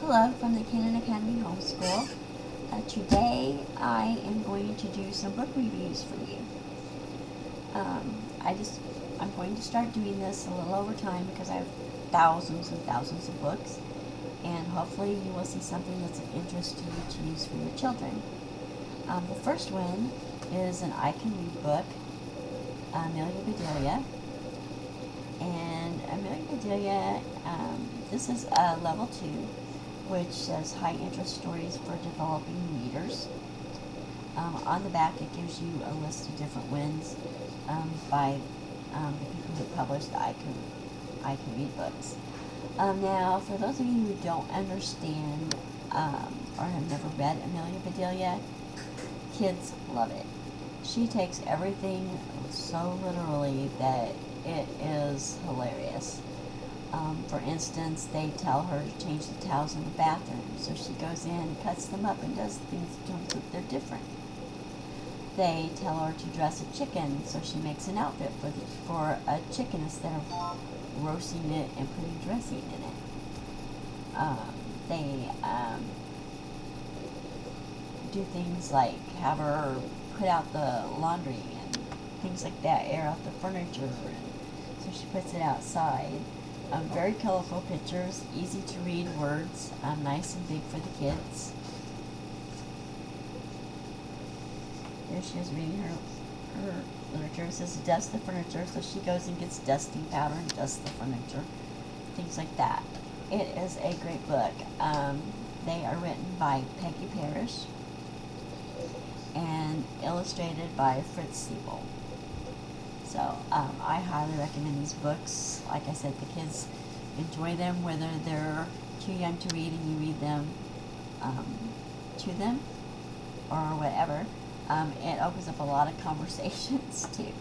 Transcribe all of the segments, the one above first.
Hello from the Canon Academy Homeschool. Today I am going to do some book reviews for you. I'm going to start doing this a little over time because I have thousands and thousands of books, and hopefully you will see something that's of interest to you to use for your children. The first one is an I Can Read book, Amelia Bedelia. And Amelia Bedelia, this is level 2, which says high interest stories for developing readers. On the back it gives you a list of different wins by the people who published the I Can Read books. Now, for those of you who don't understand or have never read Amelia Bedelia, kids love it. She takes everything so literally that it is hilarious. For instance, they tell her to change the towels in the bathroom, so she goes in, cuts them up, and does things to them so that they're different. They tell her to dress a chicken, so she makes an outfit for a chicken instead of roasting it and putting dressing in it. They do things like have her put out the laundry and things like that, air out the furniture, and so she puts it outside. Very colorful pictures, easy to read words, nice and big for the kids. There she is reading her literature. It says dust the furniture, so she goes and gets dusting powder and dusts the furniture, things like that. It is a great book. They are written by Peggy Parish and illustrated by Fritz Siebel. So I highly recommend these books. Like I said, the kids enjoy them, whether they're too young to read and you read them to them or whatever. It opens up a lot of conversations too.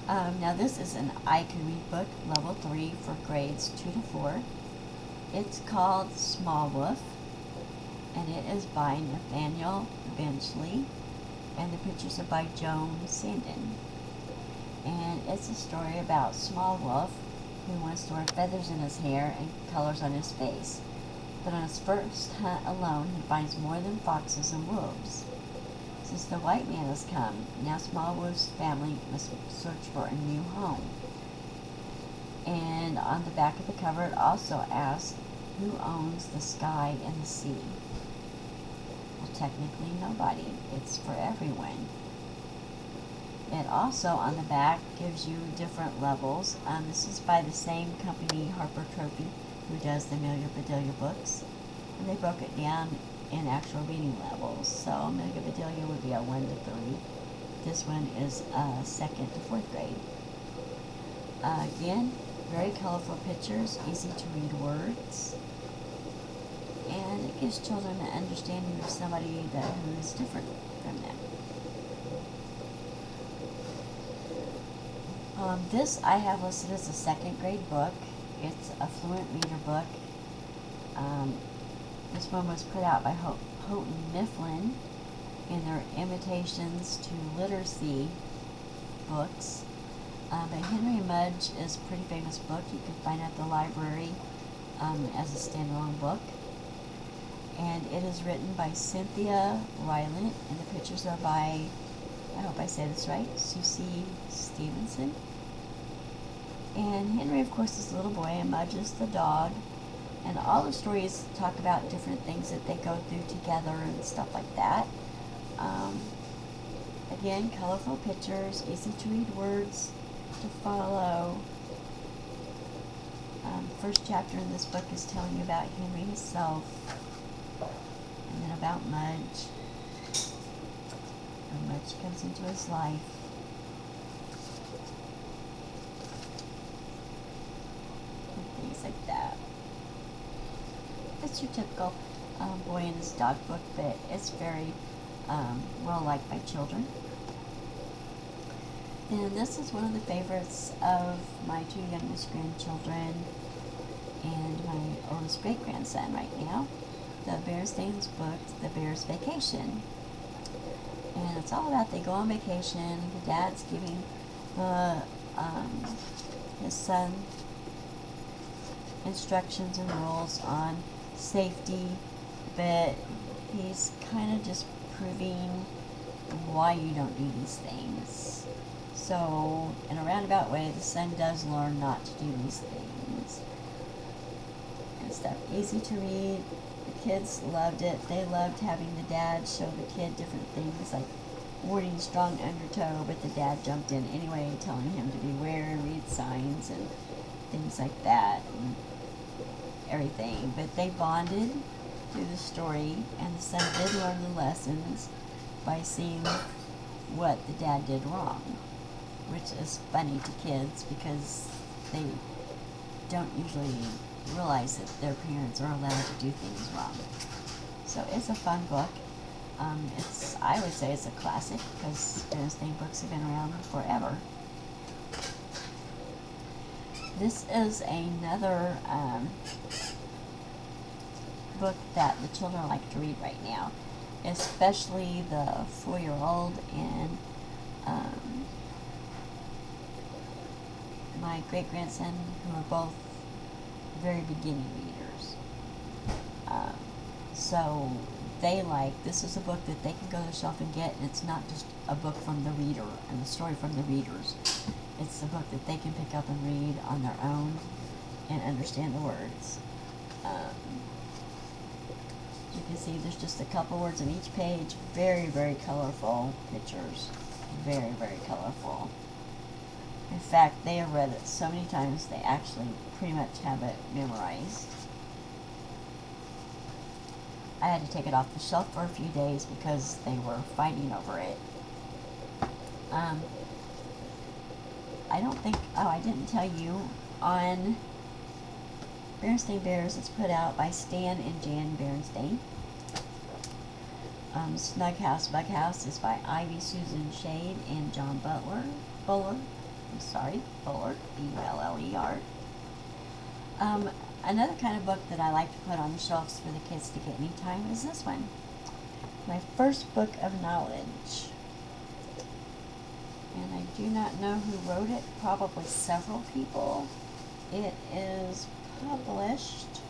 Now this is an I Can Read book, level 3 for grades 2 to 4. It's called Small Wolf, and it is by Nathaniel Benchley, and the pictures are by Joan Sandin. And it's a story about Small Wolf who wants to wear feathers in his hair and colors on his face. But on his first hunt alone, he finds more than foxes and wolves. Since the white man has come, now Small Wolf's family must search for a new home. And on the back of the cover it also asks, who owns the sky and the sea? Well, technically nobody. It's for everyone. It also, on the back, gives you different levels. This is by the same company, Harper Trophy, who does the Amelia Bedelia books. And they broke it down in actual reading levels. So Amelia Bedelia would be a 1 to 3. This one is 2nd to 4th grade. Again, very colorful pictures, easy to read words. And it gives children an understanding of somebody who is different from them. This I have listed as a 2nd grade book. It's a fluent reader book. This one was put out by Houghton Mifflin in their Invitations to Literacy books. But Henry Mudge is a pretty famous book. You can find it at the library as a standalone book. And it is written by Cynthia, Rylant, and the pictures are by, I hope I say this right, Susie Stevenson. And Henry, of course, is the little boy, and Mudge is the dog. And all the stories talk about different things that they go through together and stuff like that. Again, colorful pictures, easy to read words to follow. First chapter in this book is telling you about Henry himself, and then about Mudge. And Mudge comes into his life. And things like that. It's your typical boy and his dog book, but it's very well liked by children. And this is one of the favorites of my 2 youngest grandchildren and my oldest great-grandson right now. The Berenstain's book, The Bear's Vacation. And it's all about they go on vacation. The dad's giving his son instructions and rules on safety, but he's kind of just proving why you don't do these things. So, in a roundabout way, the son does learn not to do these things. And stuff. Easy to read. The kids loved it. They loved having the dad show the kid different things, like warning strong undertow, but the dad jumped in anyway, telling him to beware and read signs and things like that and everything. But they bonded through the story, and the son did learn the lessons by seeing what the dad did wrong, which is funny to kids because they don't usually realize that their parents are allowed to do things wrong. So it's a fun book. I would say it's a classic because Berenstain books have been around forever. This is another book that the children like to read right now, especially the 4-year-old and my great-grandson, who are both very beginning readers. So this is a book that they can go to the shelf and get, and it's not just a book from the reader and the story from the readers. It's a book that they can pick up and read on their own and understand the words. You can see there's just a couple words on each page. Very, very colorful pictures. Very, very colorful. In fact, they have read it so many times they actually pretty much have it memorized. I had to take it off the shelf for a few days because they were fighting over it. I didn't tell you, on Berenstain Bears, it's put out by Stan and Jan Berenstain. Snug House, Bug House is by Ivy Susan Schade and John Buller, B-U-L-L-E-R. Another kind of book that I like to put on the shelves for the kids to get anytime is this one. My First Book of Knowledge. And I do not know who wrote it, probably several people. It is published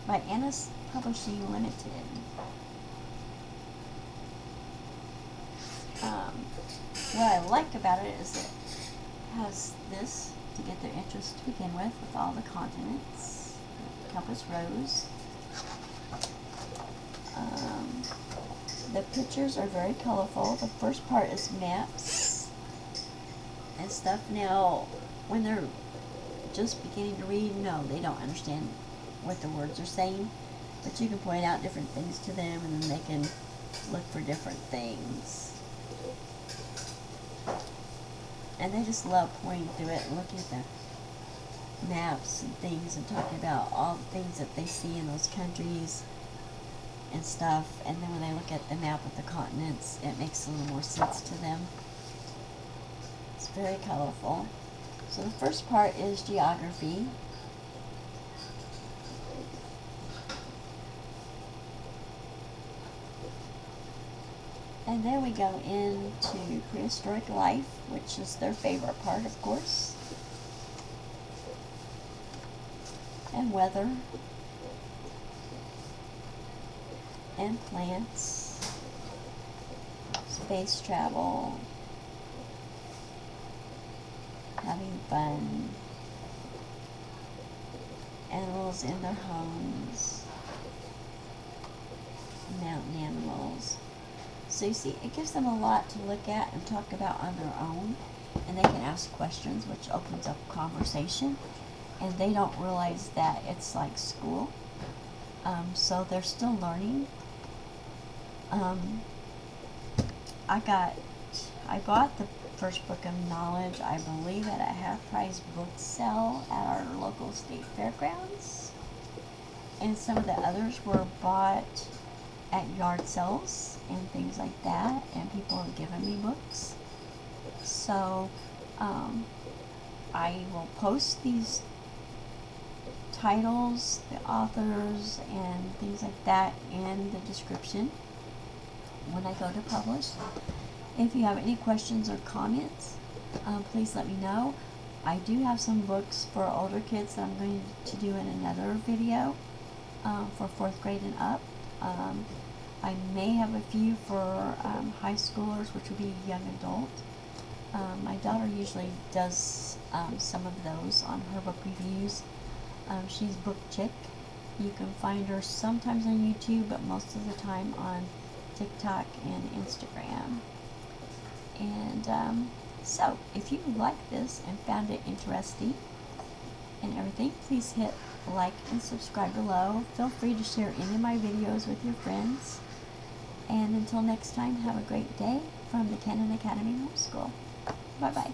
by Anness Publishing Limited. What I like about it is it has this to get their interest to begin with all the continents, compass rose. The pictures are very colorful. The first part is maps and stuff. Now, when they're just beginning to read, no, they don't understand what the words are saying, but you can point out different things to them and then they can look for different things. And they just love pointing through it and looking at the maps and things and talking about all the things that they see in those countries and stuff. And then when they look at the map of the continents, it makes a little more sense to them. It's very colorful. So the first part is geography. And then we go into prehistoric life, which is their favorite part, of course. And weather. And plants. Space travel. Having fun. Animals in their homes. Mountain animals. So you see, it gives them a lot to look at and talk about on their own, and they can ask questions, which opens up conversation, and they don't realize that it's like school, so they're still learning. I bought the First Book of Knowledge, I believe, at a half-price book sale at our local state fairgrounds, and some of the others were bought at yard sales and things like that, and people have given me books. So I will post these titles, the authors, and things like that in the description when I go to publish. If you have any questions or comments, please let me know. I do have some books for older kids that I'm going to do in another video for 4th grade and up. I may have a few for high schoolers, which would be young adult. My daughter usually does some of those on her book reviews. She's Book Chick. You can find her sometimes on YouTube, but most of the time on TikTok and Instagram. And so, if you like this and found it interesting and everything, please hit like and subscribe below. Feel free to share any of my videos with your friends. And until next time, have a great day from the Canon Academy Homeschool. Bye-bye.